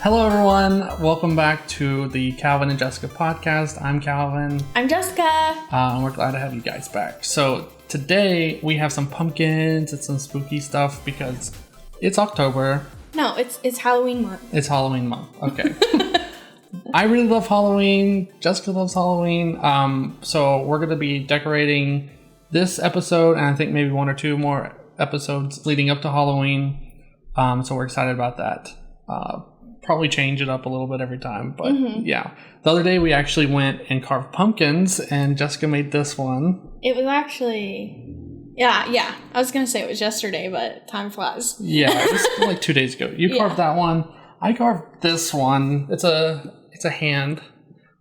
Hello, everyone. Welcome back to the Calvin and Jessica podcast. I'm Calvin. I'm Jessica. And we're glad to have you guys back. So today we have some pumpkins and some spooky stuff because it's October. No, it's Halloween month. It's Halloween month. Okay. I really love Halloween. Jessica loves Halloween. So we're going to be decorating this episode and I think maybe one or two more episodes leading up to Halloween. So we're excited about that. Probably change it up a little bit every time, but yeah. The other day we actually went and carved pumpkins, and Jessica made this one. It was actually, yeah. I was gonna say it was yesterday, but time flies. Yeah, it was like 2 days ago. You carved that one. I carved this one. It's a hand,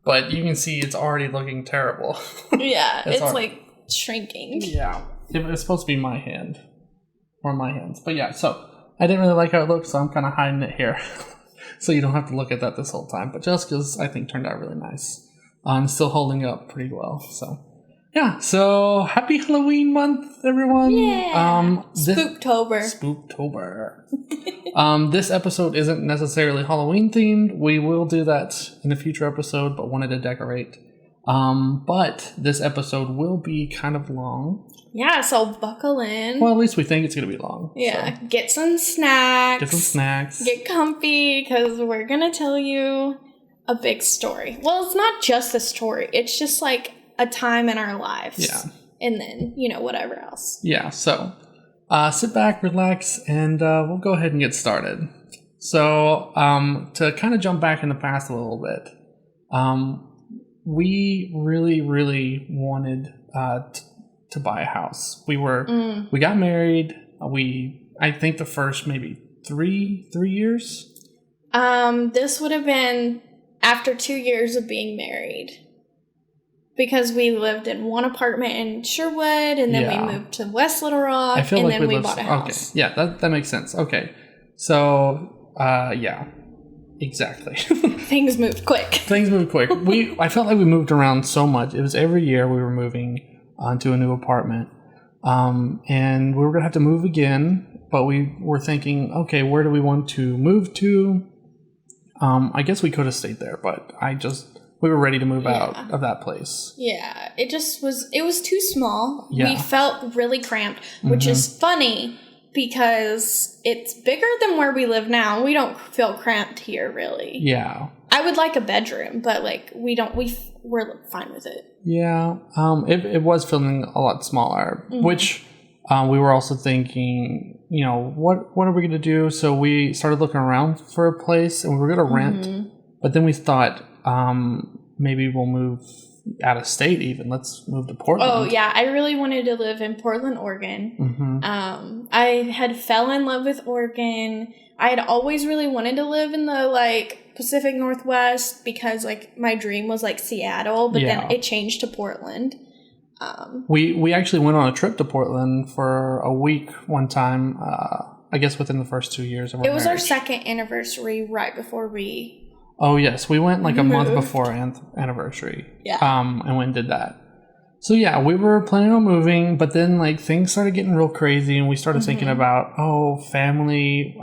but you can see it's already looking terrible. Yeah, it's like shrinking. Yeah, it's supposed to be my hand or my hands, but yeah. So I didn't really like how it looked, so I'm kind of hiding it here. So you don't have to look at that this whole time. But Jessica's, I think, turned out really nice. Still holding up pretty well. So, yeah. So, happy Halloween month, everyone. Yeah. Spooktober. This episode isn't necessarily Halloween themed. We will do that in a future episode, but wanted to decorate. But this episode will be kind of long. Yeah, so buckle in. Well, at least we think it's going to be long. Yeah, so. Get some snacks. Get comfy, because we're going to tell you a big story. Well, it's not just a story. It's just like a time in our lives. Yeah. And then, whatever else. Yeah, so sit back, relax, and we'll go ahead and get started. So to kind of jump back in the past a little bit, we really, really wanted to buy a house. We got married. I think the first maybe three years. This would have been after 2 years of being married, because we lived in one apartment in Sherwood, and then we moved to West Little Rock, and then we bought a house. Okay. Yeah, that makes sense. Okay, so yeah, exactly. Things moved quick. I felt like we moved around so much. It was every year we were moving onto a new apartment, and we were gonna have to move again, but we were thinking, okay, where do we want to move to? I guess we could have stayed there, but we were ready to move out of that place. Yeah, it was too small. Yeah. We felt really cramped, which is funny because it's bigger than where we live now. We don't feel cramped here, really. Yeah. I would like a bedroom, but we're fine with it. Yeah, it was feeling a lot smaller, which we were also thinking, what are we going to do? So we started looking around for a place, and we were going to rent, but then we thought maybe we'll move out of state even. Let's move to Portland. Oh, yeah. I really wanted to live in Portland, Oregon. I had fell in love with Oregon. I had always really wanted to live in the, Pacific Northwest, because my dream was Seattle, but then it changed to Portland. We actually went on a trip to Portland for a week one time, I guess within the first 2 years of our marriage. It was our second anniversary right before we... Oh, yes. We went a month before our anniversary. Yeah. And went and did that. So, yeah, we were planning on moving, but then things started getting real crazy, and we started thinking about, family.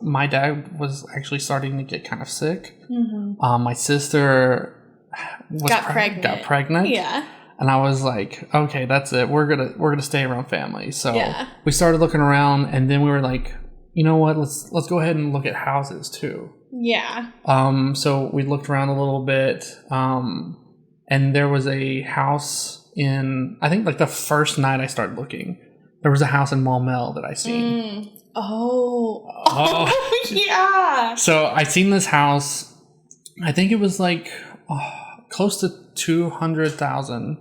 My dad was actually starting to get kind of sick. My sister got pregnant. Yeah. And I was like, okay, that's it. We're gonna stay around family. So we started looking around, and then we were like, you know what? Let's go ahead and look at houses too. Yeah. So we looked around a little bit, and there was a house in, I think the first night I started looking, there was a house in Maumelle that I seen. Oh, yeah. So I seen this house. I think it was close to 200,000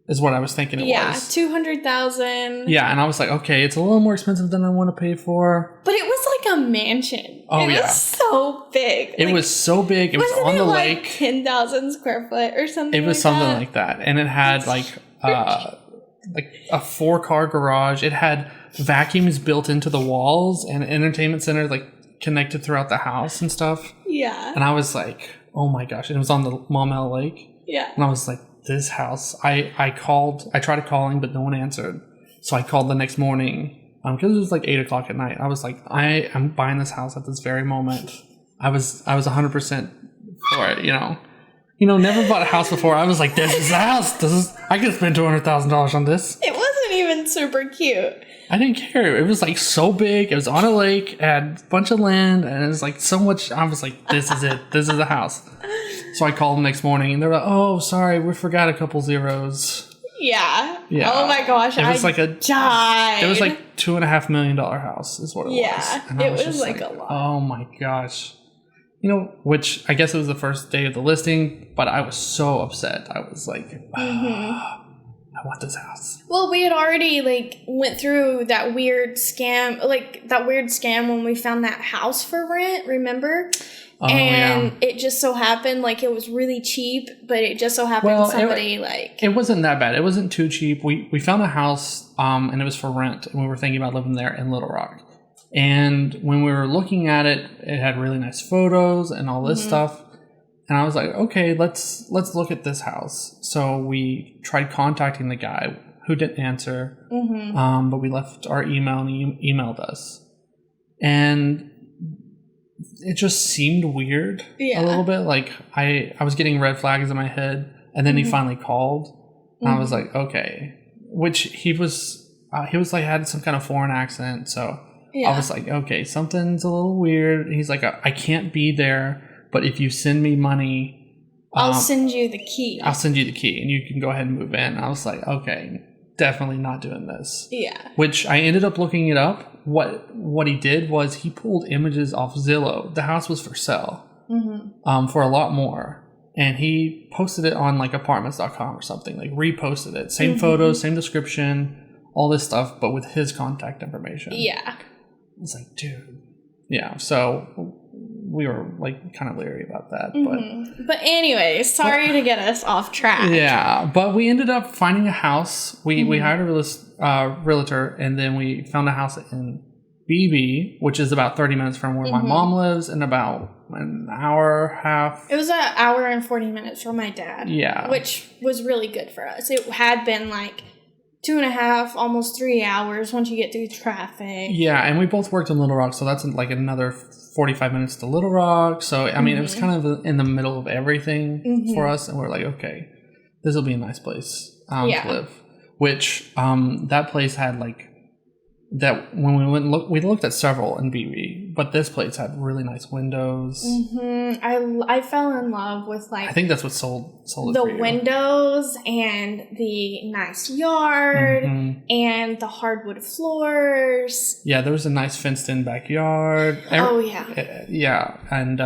is what I was thinking it was. Yeah, 200,000. Yeah, and I was like, okay, it's a little more expensive than I want to pay for. But it was like a mansion. Oh, it was so big. It was so big. It was on the lake. 10,000 square foot or something. It was something like that. And it had a 4-car garage. It had vacuums built into the walls and an entertainment center connected throughout the house and stuff. Yeah. And I was like, oh my gosh. And it was on the Maumelle Lake. Yeah. And I was like, this house. I tried calling, but no one answered. So I called the next morning because it was 8 o'clock at night. I was like, I am buying this house at this very moment. I was 100% for it, you know. Never bought a house before. I was like, this is the house. I could spend $200,000 on this. It wasn't even super cute. I didn't care. It was like so big. It was on a lake. It had a bunch of land, and it was like so much. I was like, this is it. This is the house. So I called them next morning, and they're like, oh, sorry, we forgot a couple zeros. Yeah. Oh my gosh. It was died. It was like $2.5 million house is what it was. Yeah. And it was like a lot. Oh my gosh. Which I guess it was the first day of the listing, but I was so upset. I was like, I want this house. Well, we had already went through that weird scam, when we found that house for rent, remember? Oh, and it just so happened it was really cheap, but it just so happened somebody it wasn't that bad. It wasn't too cheap. We found a house and it was for rent, and we were thinking about living there in Little Rock. And when we were looking at it, it had really nice photos and all this stuff. And I was like, okay, let's look at this house. So we tried contacting the guy who didn't answer, but we left our email and he emailed us. And it just seemed weird a little bit. Like I was getting red flags in my head, and then he finally called, and I was like, okay. Which he was had some kind of foreign accent, so I was like, okay, something's a little weird. He's like, I can't be there, but if you send me money, I'll send you the key. I'll send you the key, and you can go ahead and move in. I was like, okay, definitely not doing this. Yeah. Which I ended up looking it up. What he did was he pulled images off Zillow. The house was for sale for a lot more. And he posted it on apartments.com or something, reposted it. Same photos, same description, all this stuff, but with his contact information. Yeah. It's like, dude. Yeah. So we were kind of leery about that. But anyway, sorry to get us off track. Yeah. But we ended up finding a house. We hired a realtor, and then we found a house in BB, which is about 30 minutes from where my mom lives, and about an hour, half. It was an hour and 40 minutes from my dad. Yeah. Which was really good for us. It had been 2.5, almost 3 hours once you get through traffic. Yeah, and we both worked in Little Rock, so that's another 45 minutes to Little Rock. So, I mean, it was kind of in the middle of everything for us, and we're like, okay, this will be a nice place to live. Which, that place had that when we went and we looked at several in BB, but this place had really nice windows. I fell in love with I think that's what sold the windows and the nice yard and the hardwood floors. Yeah, there was a nice fenced in backyard. Yeah, and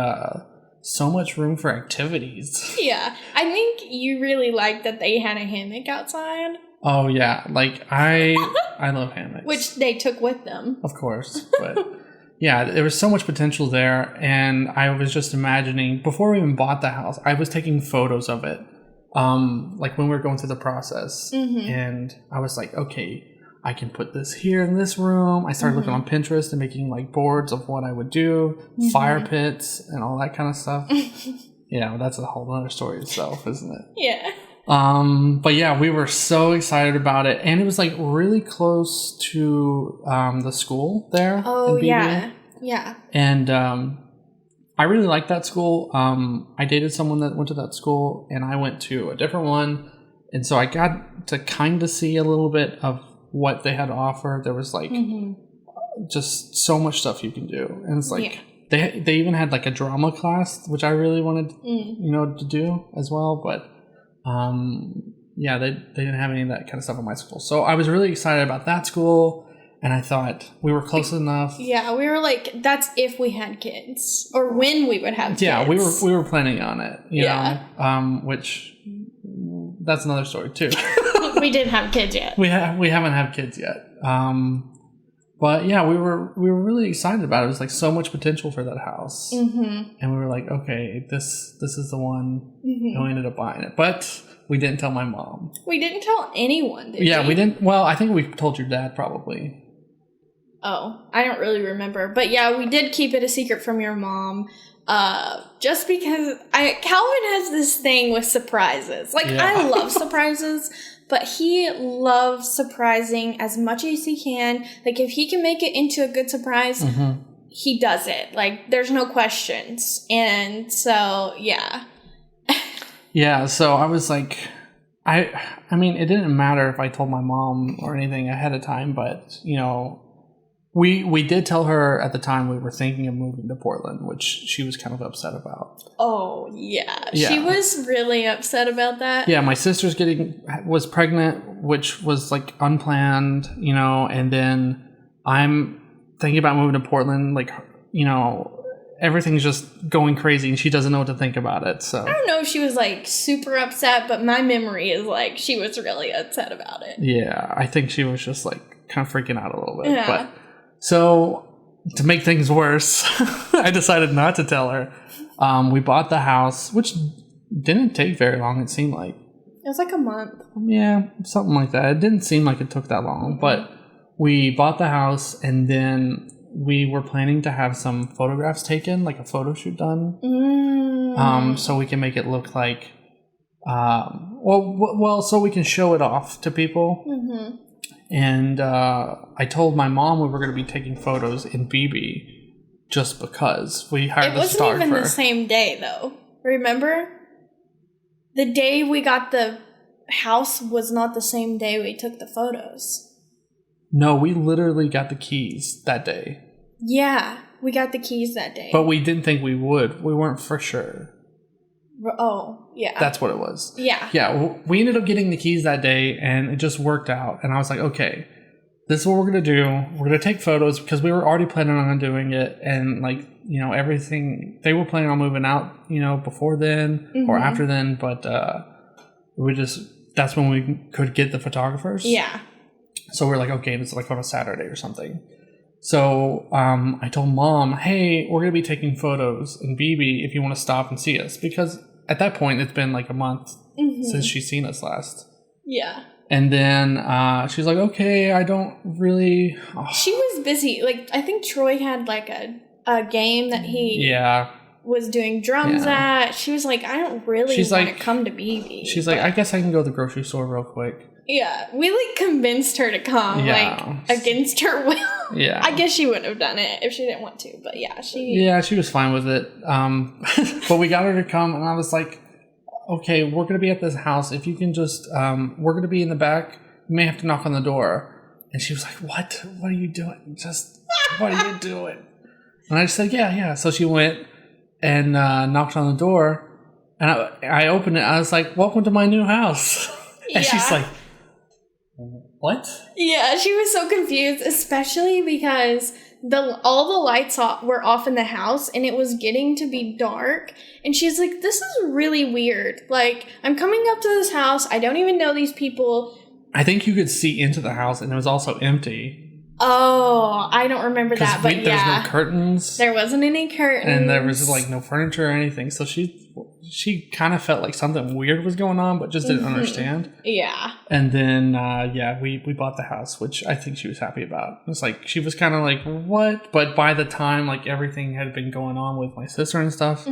so much room for activities. Yeah, I think you really liked that they had a hammock outside. Oh yeah, I love hammocks. Which they took with them. Of course, but yeah, there was so much potential there, and I was just imagining, before we even bought the house, I was taking photos of it, when we were going through the process, and I was like, okay, I can put this here in this room. I started looking on Pinterest and making boards of what I would do, fire pits, and all that kind of stuff. Yeah, that's a whole other story itself, isn't it? Yeah. But yeah, we were so excited about it, and it was really close to the school there. Oh yeah, yeah. And I really liked that school. I dated someone that went to that school, and I went to a different one, and so I got to kind of see a little bit of what they had to offer. There was just so much stuff you can do, and it's they even had a drama class, which I really wanted to do as well, but. Yeah, they didn't have any of that kind of stuff in my school. So I was really excited about that school, and I thought we were close enough. Yeah, we were that's if we had kids, or when we would have kids. Yeah, we were planning on it, you know, which that's another story too. We didn't have kids yet. We haven't had kids yet. But yeah, we were really excited about it. It was so much potential for that house, and we were like, okay, this is the one. And we ended up buying it, but we didn't tell my mom. We didn't tell anyone, did we? Yeah, we didn't. Well, I think we told your dad probably. Oh, I don't really remember, but yeah, we did keep it a secret from your mom. Just because Calvin has this thing with surprises. I love surprises. But he loves surprising as much as he can. If he can make it into a good surprise, he does it. Like, there's no questions. And so, yeah. Yeah, so I was like, I mean, it didn't matter if I told my mom or anything ahead of time, but, you know, we did tell her at the time we were thinking of moving to Portland, which she was kind of upset about. Oh, yeah. She was really upset about that. Yeah, my sister's was pregnant, which was like unplanned, you know, and then I'm thinking about moving to Portland, like, you know, everything's just going crazy and she doesn't know what to think about it. So I don't know if she was like super upset, but my memory is like she was really upset about it. Yeah, I think she was just like kind of freaking out a little bit. Yeah. But so to make things worse, I decided not to tell her. We bought the house, which didn't take very long, it seemed like. It was like a month. Yeah, something like that. It didn't seem like it took that long, but we bought the house and then we were planning to have some photographs taken, like a photo shoot done, so we can make it look like, so we can show it off to people. Mm-hmm. And I told my mom we were going to be taking photos in BB just because we hired the photographer. It wasn't even the same day, though. Remember? The day we got the house was not the same day we took the photos. No, we literally got the keys that day. Yeah, we got the keys that day. But we didn't think we would. We weren't for sure. Oh, yeah. That's what it was. Yeah. Yeah, we ended up getting the keys that day, and it just worked out. And I was like, okay, this is what we're going to do. We're going to take photos because we were already planning on doing it. And, like, you know, everything, they were planning on moving out, you know, before then or after then. But that's when we could get the photographers. Yeah. So we're like, okay, it's like on a Saturday or something. So I told Mom, hey, we're going to be taking photos in BB if you want to stop and see us. Because at that point, it's been like a month since she's seen us last. Yeah. And then she's like, okay, I don't really... Oh. She was busy. Like, I think Troy had like a game that he was doing drums at. She was like, I don't really want to come to BB. She's like, I guess I can go to the grocery store real quick. Yeah, we like convinced her to come, like against her will. Yeah, I guess she wouldn't have done it if she didn't want to, but yeah, she was fine with it. But we got her to come, and I was like, okay, we're gonna be at this house. If you can just, we're gonna be in the back. You may have to knock on the door. And she was like, what? What are you doing? What are you doing? And I just said, yeah. So she went and knocked on the door, and I opened it. I was like, welcome to my new house. And she's like, what? Yeah, she was so confused, especially because all the lights were off in the house and it was getting to be dark. And she's like, this is really weird. Like, I'm coming up to this house. I don't even know these people. I think you could see into the house and it was also empty. Oh, I don't remember that, but there was no curtains. There wasn't any curtains. And there was like no furniture or anything. So she kind of felt like something weird was going on, but just didn't understand. Yeah. And then, we bought the house, which I think she was happy about. It's like, she was kind of like, what? But by the time like everything had been going on with my sister and stuff,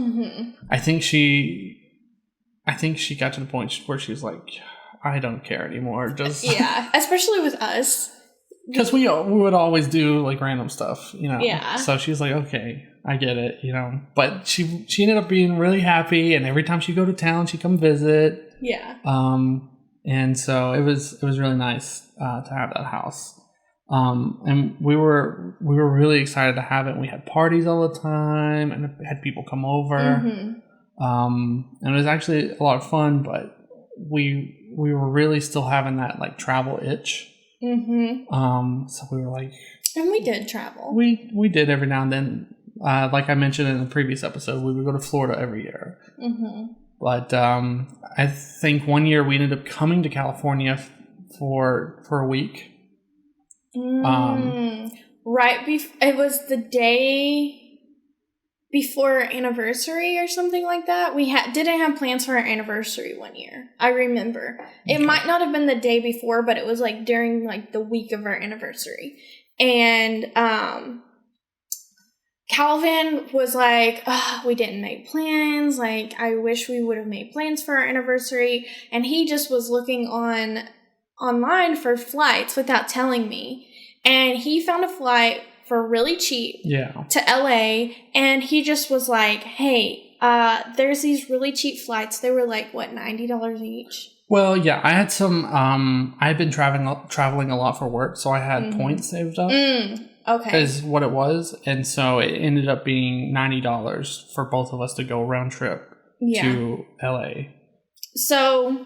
I think she got to the point where she was like, I don't care anymore. Just yeah, especially with us. Because we would always do like random stuff, you know. Yeah. So she's like, okay, I get it, you know. But she ended up being really happy, and every time she go to town, she come visit. Yeah. And so it was really nice to have that house. And we were really excited to have it. We had parties all the time, and had people come over. And it was actually a lot of fun, but we were really still having that like travel itch. So we were like, and we did travel. We did every now and then. Like I mentioned in the previous episode, we would go to Florida every year. But I think one year we ended up coming to California for a week. Right, it was the day before our anniversary or something like that. We didn't have plans for our anniversary one year. I remember. Okay. It might not have been the day before, but it was like during like the week of our anniversary. And Calvin was like, we didn't make plans. Like, I wish we would have made plans for our anniversary. And he just was looking online for flights without telling me. And he found a flight for really cheap Yeah. to LA, and he just was like, hey, there's these really cheap flights. They were like, what, $90 each? Well, yeah, I had some, I had been traveling a lot for work, so I had points saved up. Okay. Is what it was. And so it ended up being $90 for both of us to go round trip to LA. So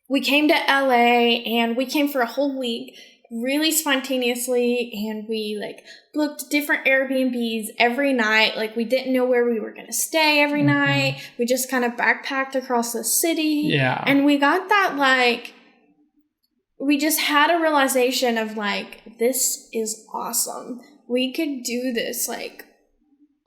we came to LA, and we came for a whole week, really spontaneously, and we like booked different Airbnbs every night. Like, we didn't know where we were going to stay every night. We just kind of backpacked across the city. Yeah. And we got that, like, we just had a realization of like, this is awesome. We could do this like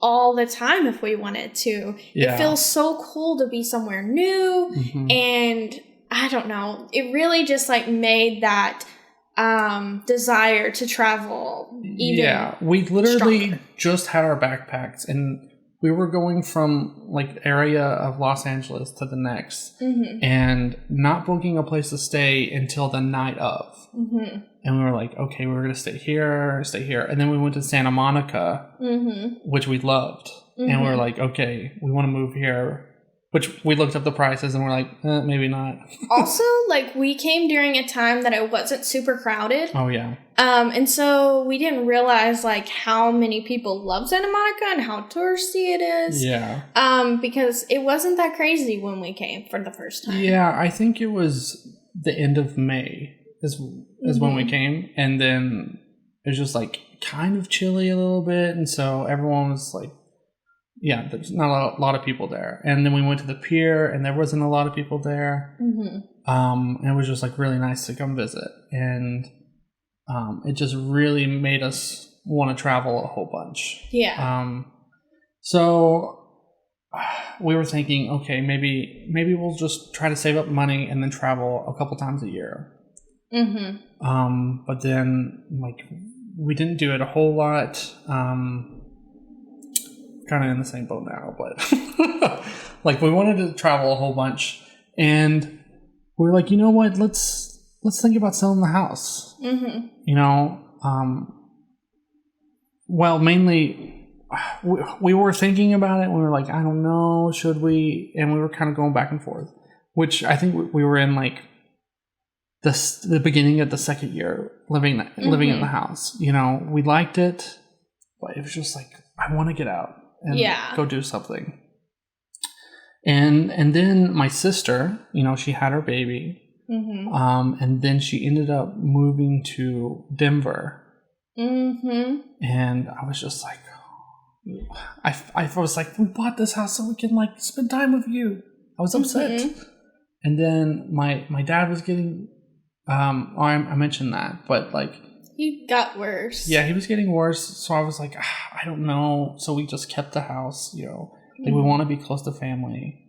all the time if we wanted to. Yeah. It feels so cool to be somewhere new. And I don't know, it really just like made that desire to travel even we literally stronger. just had our backpacks, and we were going from like area of Los Angeles to the next, and not booking a place to stay until the night of. And we were like, okay, we're gonna stay here, and then we went to Santa Monica, which we loved, and we were like, okay, we want to move here. Which we looked up the prices and we're like, maybe not. Also, like, we came during a time that it wasn't super crowded. Oh, yeah. And so we didn't realize, like, how many people love Santa Monica and how touristy it is. Yeah. Because it wasn't that crazy when we came for the first time. Yeah, I think it was the end of May is when we came. And then it was just, like, kind of chilly a little bit. And so everyone was, like, yeah, there's not a lot of people there. And then we went to the pier, and there wasn't a lot of people there. And it was just like really nice to come visit. And it just really made us want to travel a whole bunch. Yeah. So we were thinking, okay, maybe we'll just try to save up money and then travel a couple times a year. But then, like, we didn't do it a whole lot. Kind of in the same boat now, but like, we wanted to travel a whole bunch, and we were like, you know what, let's think about selling the house. You know, well, mainly we were thinking about it. We were like, I don't know, should we? And we were kind of going back and forth, which I think we were in like the beginning of the second year living in the house. You know, we liked it, but it was just like, I want to get out and go do something. And then my sister, you know, she had her baby. And then she ended up moving to Denver. And I was just like, I was like, we bought this house so we can like spend time with you. I was upset. And then my dad was getting, I mentioned that, but like, he got worse. Yeah, he was getting worse. So I was like, I don't know. So we just kept the house, you know, like we want to be close to family.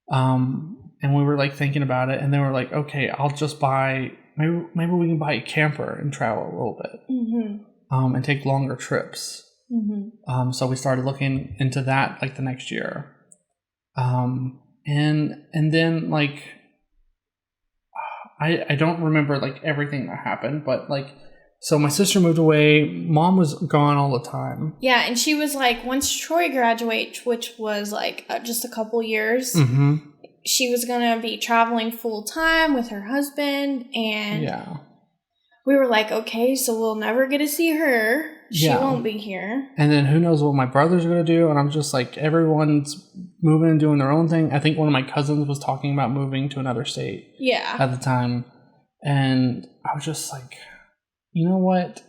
And we were like thinking about it, and then we're like, okay, I'll just buy, maybe we can buy a camper and travel a little bit, and take longer trips. So we started looking into that like the next year. And then like, I don't remember like everything that happened, but like, so my sister moved away. Mom was gone all the time. Yeah, and she was like, once Troy graduates, which was like just a couple years, she was going to be traveling full time with her husband. And we were like, okay, so we'll never get to see her. She won't be here. And then who knows what my brother's going to do. And I'm just like, everyone's moving and doing their own thing. I think one of my cousins was talking about moving to another state at the time. And I was just like, you know what?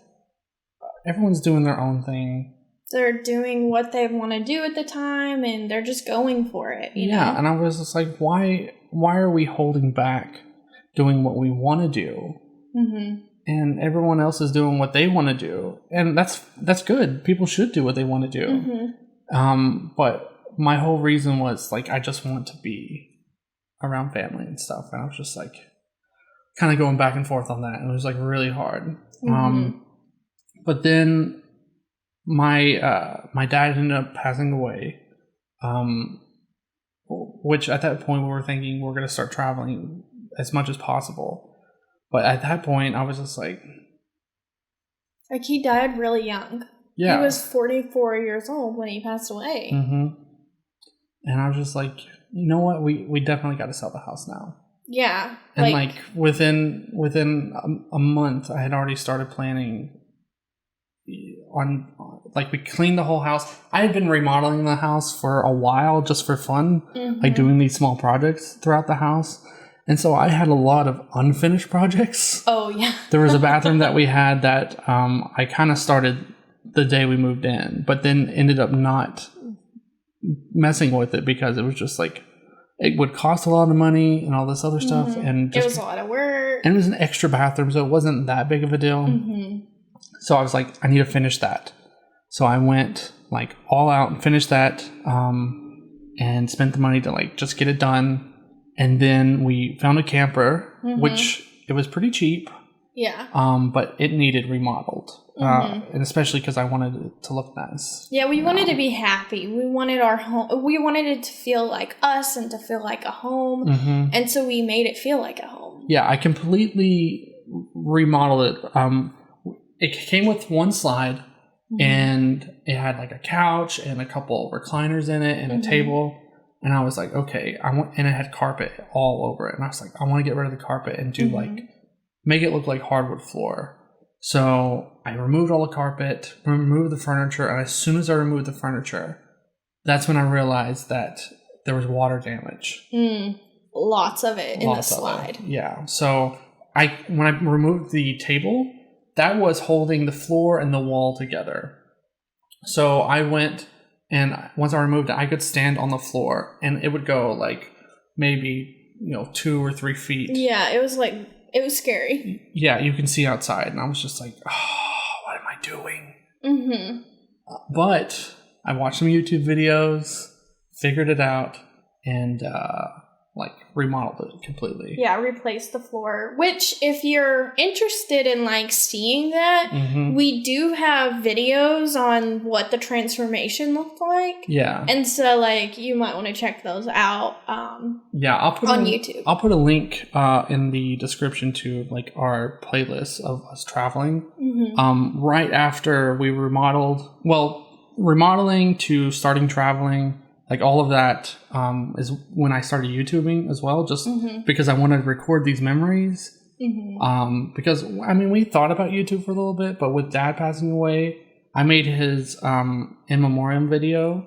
Everyone's doing their own thing. They're doing what they want to do at the time, and they're just going for it. You know? And I was just like, why are we holding back doing what we want to do? And everyone else is doing what they want to do. And that's good. People should do what they want to do. But my whole reason was, like, I just want to be around family and stuff. And I was just, like, kind of going back and forth on that. And it was, like, really hard. But then my dad ended up passing away, which at that point we were thinking we're going to start traveling as much as possible. But at that point I was just like he died really young. Yeah. He was 44 years old when he passed away. Mm-hmm. And I was just like, you know what? We definitely got to sell the house now. Yeah. And like within a month, I had already started planning on, like, we cleaned the whole house. I had been remodeling the house for a while just for fun, like doing these small projects throughout the house. And so I had a lot of unfinished projects. Oh, yeah. There was a bathroom that we had that I kind of started the day we moved in, but then ended up not messing with it because it was just like, it would cost a lot of money and all this other stuff. And just, it was a lot of work. And it was an extra bathroom, so it wasn't that big of a deal. So I was like, I need to finish that. So I went like all out and finished that and spent the money to like just get it done. And then we found a camper, which it was pretty cheap. Yeah. But it needed remodeled. And especially because I wanted it to look nice. Yeah, we wanted to be happy. We wanted our home. We wanted it to feel like us and to feel like a home. And so we made it feel like a home. Yeah, I completely remodeled it. It came with one slide, and it had like a couch and a couple recliners in it and a table. And I was like, okay, and it had carpet all over it. And I was like, I want to get rid of the carpet and do make it look like hardwood floor. So I removed all the carpet, removed the furniture, and as soon as I removed the furniture, that's when I realized that there was water damage. Lots of it in the slide. Yeah. So when I removed the table, that was holding the floor and the wall together. So I went, and once I removed it, I could stand on the floor, and it would go like maybe 2 or 3 feet. Yeah, it was scary. Yeah, you can see outside, and I was just like, oh, what am I doing? But I watched some YouTube videos, figured it out, and remodeled it completely. Yeah, replaced the floor, which if you're interested in seeing that, we do have videos on what the transformation looked like. Yeah. And so you might want to check those out. I'll put on YouTube. I'll put a link in the description to our playlist of us traveling. Right after we remodeling to starting traveling. All of that is when I started YouTubing as well, just because I wanted to record these memories. Because, we thought about YouTube for a little bit, but with Dad passing away, I made his in memoriam video,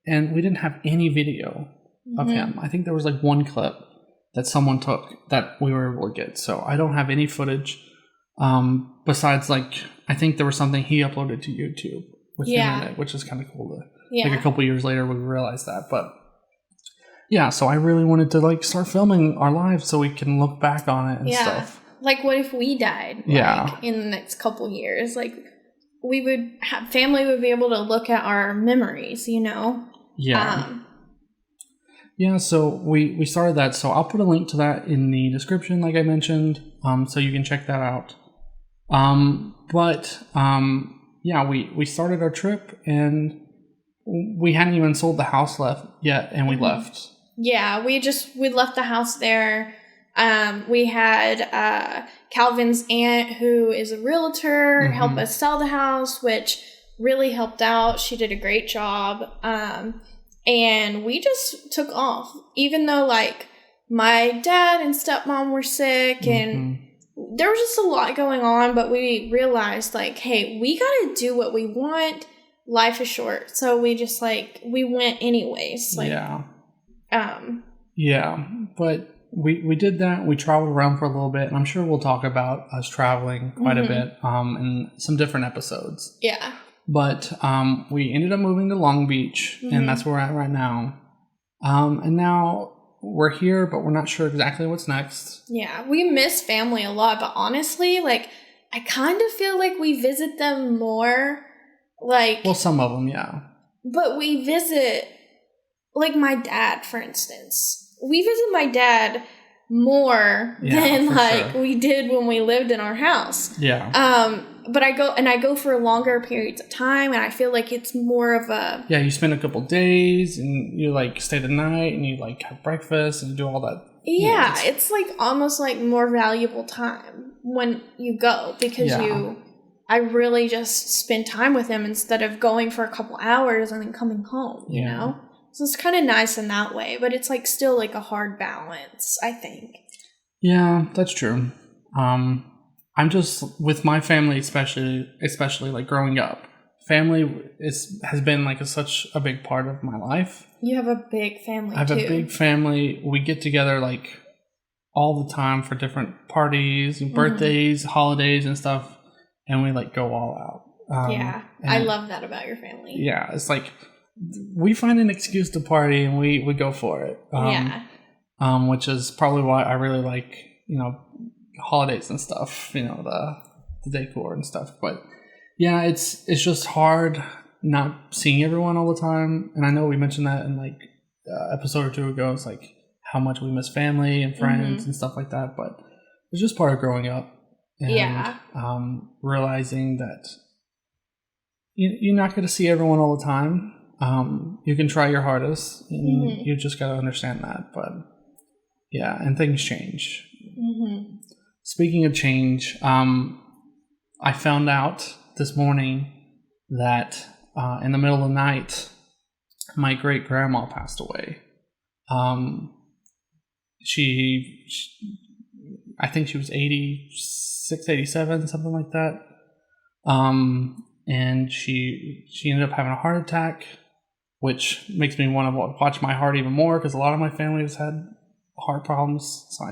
and we didn't have any video of him. I think there was one clip that someone took that we were able to get. So I don't have any footage besides, I think there was something he uploaded to YouTube with him in it, which is kind of cool to... a couple years later, we realized that. But yeah, so I really wanted to start filming our lives so we can look back on it and stuff. What if we died? In the next couple years, we would have family would be able to look at our memories, Yeah. So we started that. So I'll put a link to that in the description, like I mentioned, so you can check that out. We started our trip, and we hadn't even sold the house yet, and we left. Yeah, we left the house there. We had Calvin's aunt, who is a realtor, help us sell the house, which really helped out. She did a great job. And we just took off, even though my dad and stepmom were sick, and there was just a lot going on, but we realized hey, we gotta do what we want. Life is short, so we just we went anyways. But we did that. We traveled around for a little bit, and I'm sure we'll talk about us traveling quite a bit in some different episodes. Yeah. But we ended up moving to Long Beach, and that's where we're at right now. And now we're here, but we're not sure exactly what's next. Yeah, we miss family a lot, but honestly, I kind of feel we visit them more. Some of them, yeah. But we visit, my dad, for instance. We visit my dad more than we did when we lived in our house. Yeah. But I go for longer periods of time, and I feel it's more of a... Yeah, you spend a couple days, and you stay the night, and you have breakfast, and do all that. Yeah, it's almost more valuable time when you go, because I really just spend time with him instead of going for a couple hours and then coming home, you know? So it's kind of nice in that way, but it's like still like a hard balance, I think. Yeah, that's true. I'm just with my family, especially like growing up. Family has been like such a big part of my life. You have a big family. I have a big family. We get together like all the time for different parties and birthdays, holidays, and stuff, and we like go all out. I love that about your family. Yeah, it's like we find an excuse to party and we go for it. Which is probably why I really like, you know, holidays and stuff, you know, the decor and stuff. But yeah, it's just hard not seeing everyone all the time. And I know we mentioned that in like episode or two ago. It's like how much we miss family and friends and stuff like that. But it's just part of growing up. And, realizing that you're not going to see everyone all the time. You can try your hardest, and you just got to understand that. But yeah, and things change. Speaking of change, I found out this morning that in the middle of the night, my great grandma passed away. She I think she was 86, 87, something like that. And she ended up having a heart attack, which makes me want to watch my heart even more because a lot of my family has had heart problems. So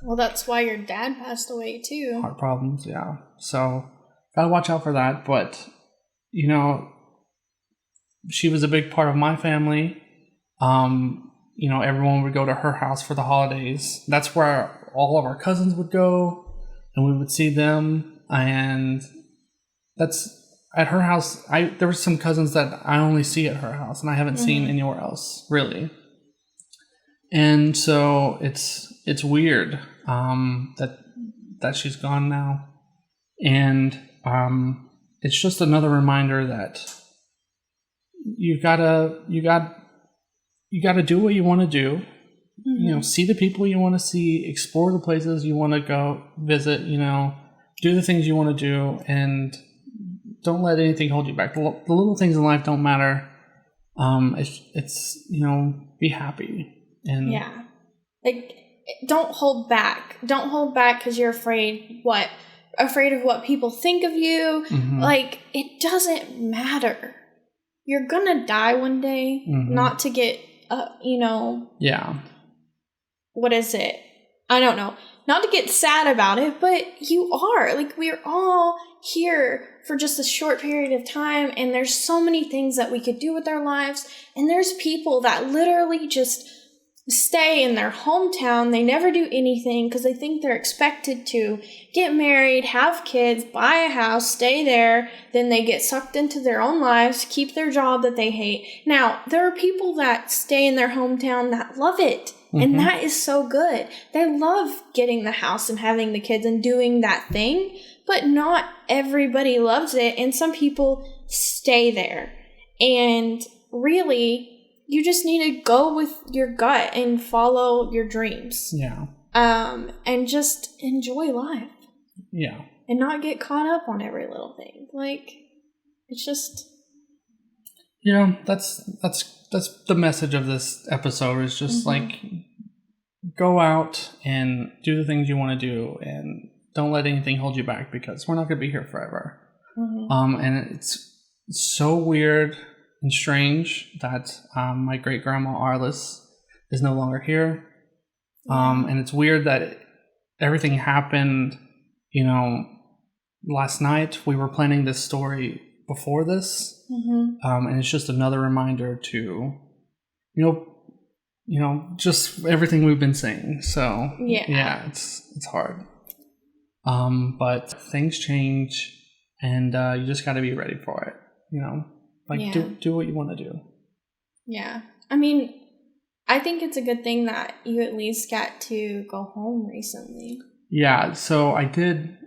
well, that's why your dad passed away too. Heart problems, yeah. So gotta watch out for that. But you know, she was a big part of my family. You know, everyone would go to her house for the holidays. That's where all of our cousins would go, and we would see them. And that's at her house. There were some cousins that I only see at her house, and I haven't seen anywhere else really. And so it's weird that she's gone now, and it's just another reminder that you gotta do what you want to do. You know, see the people you want to see, explore the places you want to go visit. You know, do the things you want to do, and don't let anything hold you back. The little things in life don't matter. It's you know, be happy and like don't hold back. Don't hold back because you're afraid of what people think of you. Like it doesn't matter. You're gonna die one day. Not to get you know. Yeah. What is it? I don't know. Not to get sad about it, but you are. Like, we're all here for just a short period of time, and there's so many things that we could do with our lives, and there's people that literally just stay in their hometown. They never do anything because they think they're expected to get married, have kids, buy a house, stay there. Then they get sucked into their own lives, keep their job that they hate. Now, there are people that stay in their hometown that love it. And that is so good. They love getting the house and having the kids and doing that thing, but not everybody loves it. And some people stay there. And really, you just need to go with your gut and follow your dreams. Yeah. And just enjoy life. Yeah. And not get caught up on every little thing. Like, it's just... Yeah, that's the message of this episode is just like go out and do the things you want to do and don't let anything hold you back because we're not going to be here forever. And it's so weird and strange that my great grandma Arlice is no longer here. And it's weird that everything happened, you know, last night. We were planning this story before this. And it's just another reminder to, you know, just everything we've been saying. So yeah, it's hard. But things change, and you just got to be ready for it. You know, like do what you want to do. Yeah, I mean, I think it's a good thing that you at least got to go home recently. Yeah, so I did,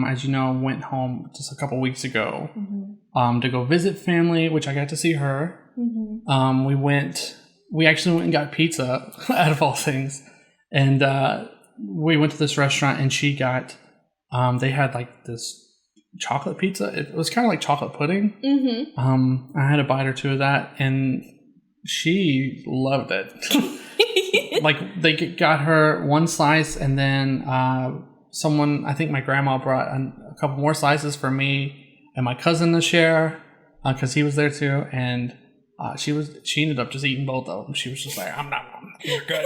as you know, went home just a couple weeks ago to go visit family, which I got to see her. We actually went and got pizza out of all things. And we went to this restaurant and she got, they had like this chocolate pizza. It was kind of like chocolate pudding. Mm-hmm. I had a bite or two of that, and she loved it. Like they got her one slice, and then someone, I think my grandma brought a couple more slices for me and my cousin to share because he was there too, and she ended up just eating both of them. She was just like, I'm not, you're good.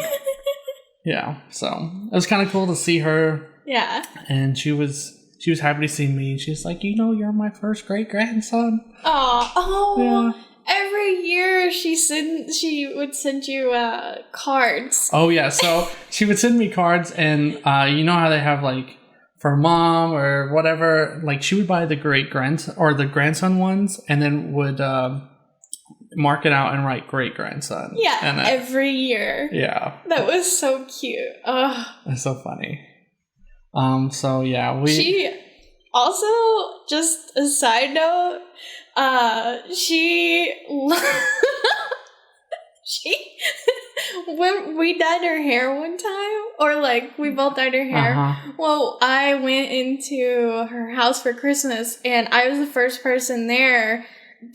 Yeah, so it was kind of cool to see her. Yeah, and she was happy to see me. She's like, you're my first great grandson. Oh, yeah. Every year she would send you cards. Oh yeah, so she would send me cards, and you know how they have like for mom or whatever, like she would buy the great grandson or the grandson ones, and then would mark it out and write great grandson. Yeah, and every year. Yeah, that was so cute. Oh, that's so funny. So yeah, she also, just a side note, she when we dyed her hair one time, or like we both dyed her hair. Well, I went into her house for Christmas, and I was the first person there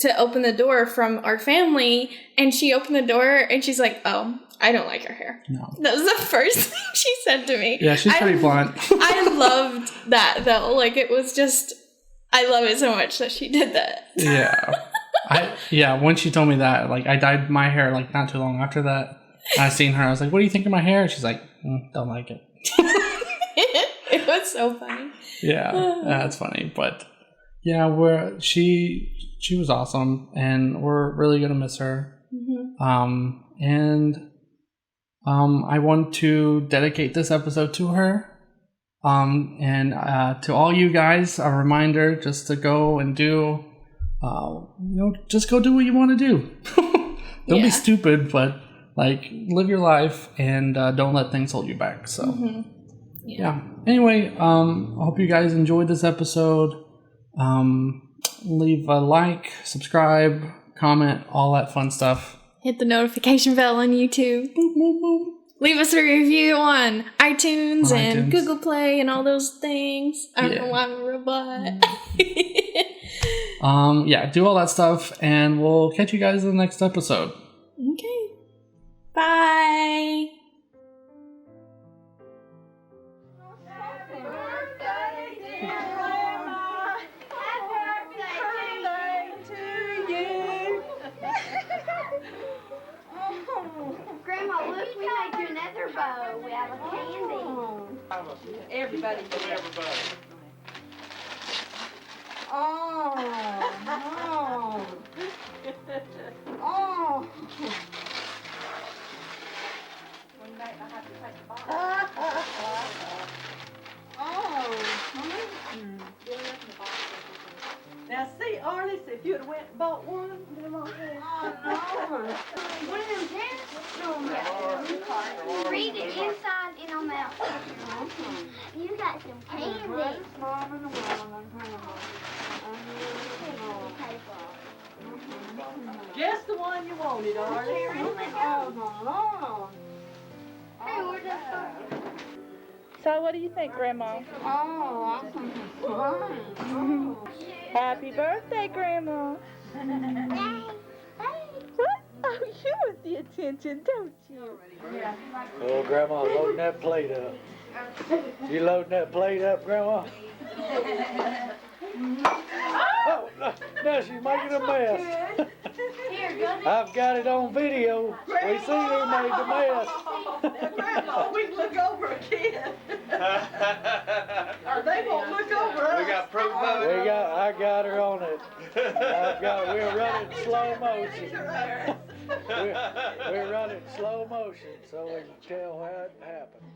to open the door from our family, and she opened the door and she's like, "Oh, I don't like her hair." No. That was the first thing she said to me. Yeah, she's pretty blunt. I loved that though. Like it was just, I love it so much that she did that. Yeah. When she told me that, like I dyed my hair like not too long after that. I seen her. I was like, "What do you think of my hair?" She's like, "Don't like it." It was so funny. Yeah, that's funny. But yeah, she was awesome, and we're really gonna miss her. And I want to dedicate this episode to her. And to all you guys, a reminder just to go and do, just go do what you want to do. Don't be stupid, but like live your life and don't let things hold you back. So, yeah. Anyway, I hope you guys enjoyed this episode. Leave a like, subscribe, comment, all that fun stuff. Hit the notification bell on YouTube. Boop, boop, boop. Leave us a review on iTunes and Google Play and all those things. I don't know why I'm a robot. Do all that stuff, and we'll catch you guys in the next episode. Okay. Bye. Happy birthday, dear Grandma. Happy birthday to you. Grandma, look, we made you another bow. We have a candy. Everybody. Oh, oh. Oh. One night I have to take the box. Now see, Arlice, if you'd have went and bought one, Oh, no. One of them parents? No, yeah. Read it inside and on the outside. You got some candy. just the one you wanted, Arlice. Oh, Hey, we're just So what do you think, Grandma? I think it's fun. Happy birthday, Grandma. What? Oh, you want the attention, don't you? Oh, Grandma, loading that plate up. You loading that plate up, Grandma? Oh, no, she's making a mess. I've got it on video. We see who made the mess. Grandma, we can look over again. Or they won't look over us. We got proof of it. I got her on it. We're running slow motion. We're running slow motion so we can tell how it happened.